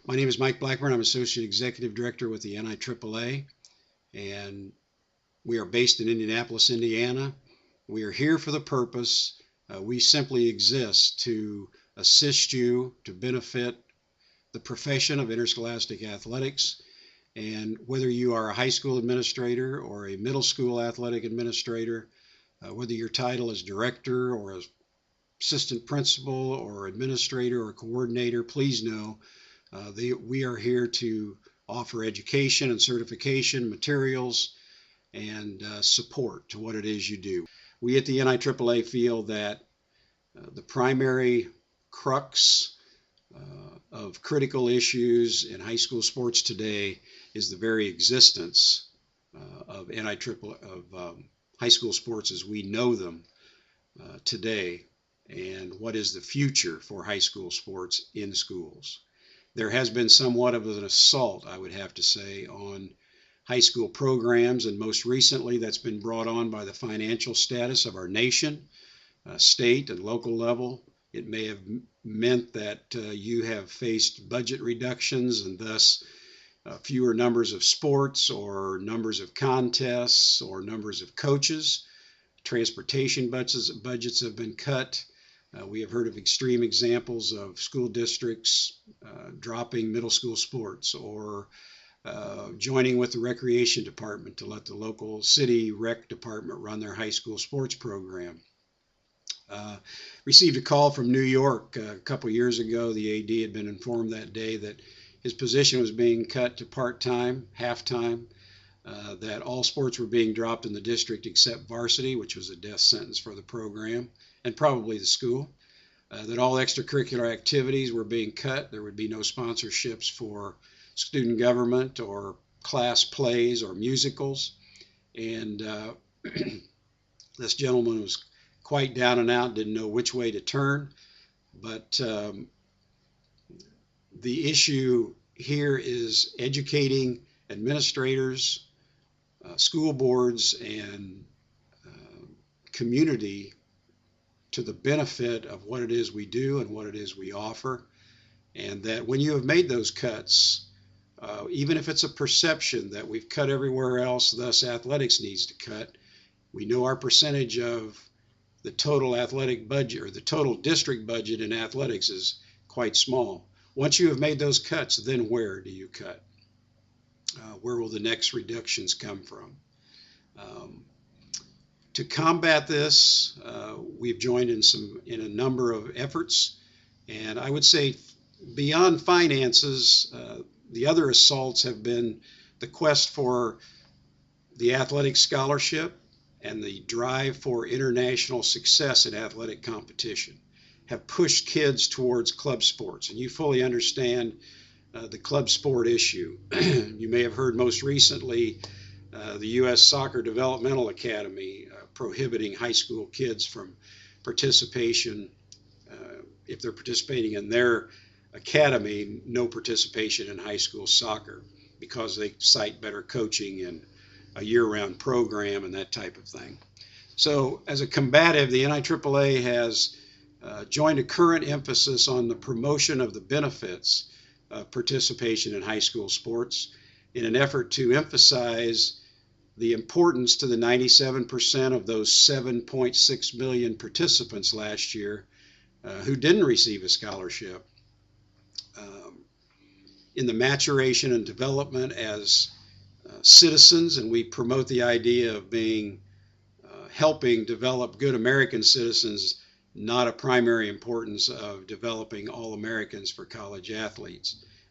My name is Mike Blackburn. I'm Associate Executive Director with the NIAAA, and we are based in Indianapolis, Indiana. We are here for the purpose. We simply exist to assist you to benefit the profession of interscholastic athletics. And whether you are a high school administrator or a middle school athletic administrator, whether your title is director or assistant principal or administrator or coordinator, please know we are here to offer education and certification materials and support to what it is you do. We at the NIAAA feel that the primary crux of critical issues in high school sports today is the very existence of high school sports as we know them today, and what is the future for high school sports in schools. There has been somewhat of an assault, I would have to say, on high school programs, and most recently that's been brought on by the financial status of our nation, state and local level. It may have meant that you have faced budget reductions and thus fewer numbers of sports or numbers of contests or numbers of coaches. Transportation budgets have been cut. We have heard of extreme examples of school districts dropping middle school sports or joining with the recreation department to let the local city rec department run their high school sports program. Received a call from New York a couple years ago. The AD had been informed that day that his position was being cut to part-time, half-time, that all sports were being dropped in the district except varsity, which was a death sentence for the program and probably the school, that all extracurricular activities were being cut. There would be no sponsorships for student government or class plays or musicals. And this gentleman was quite down and out, didn't know which way to turn. But the issue here is educating administrators, school boards, and community to the benefit of what it is we do and what it is we offer. And that when you have made those cuts, even if it's a perception that we've cut everywhere else, thus athletics needs to cut, we know our percentage of the total athletic budget or the total district budget in athletics is quite small. Once you have made those cuts, then where do you cut? Where will the next reductions come from? To combat this, we've joined in a number of efforts, and I would say beyond finances, the other assaults have been the quest for the athletic scholarship and the drive for international success in athletic competition have pushed kids towards club sports. And you fully understand the club sport issue. You may have heard most recently the U.S. Soccer Developmental Academy prohibiting high school kids from participation. If they're participating in their academy, no participation in high school soccer because they cite better coaching and a year-round program and that type of thing. So as a combative, the NIAAA has joined a current emphasis on the promotion of the benefits of participation in high school sports in an effort to emphasize the importance to the 97% of those 7.6 million participants last year who didn't receive a scholarship, in the maturation and development as citizens, and we promote the idea of being helping develop good American citizens, not a primary importance of developing all Americans for college athletes.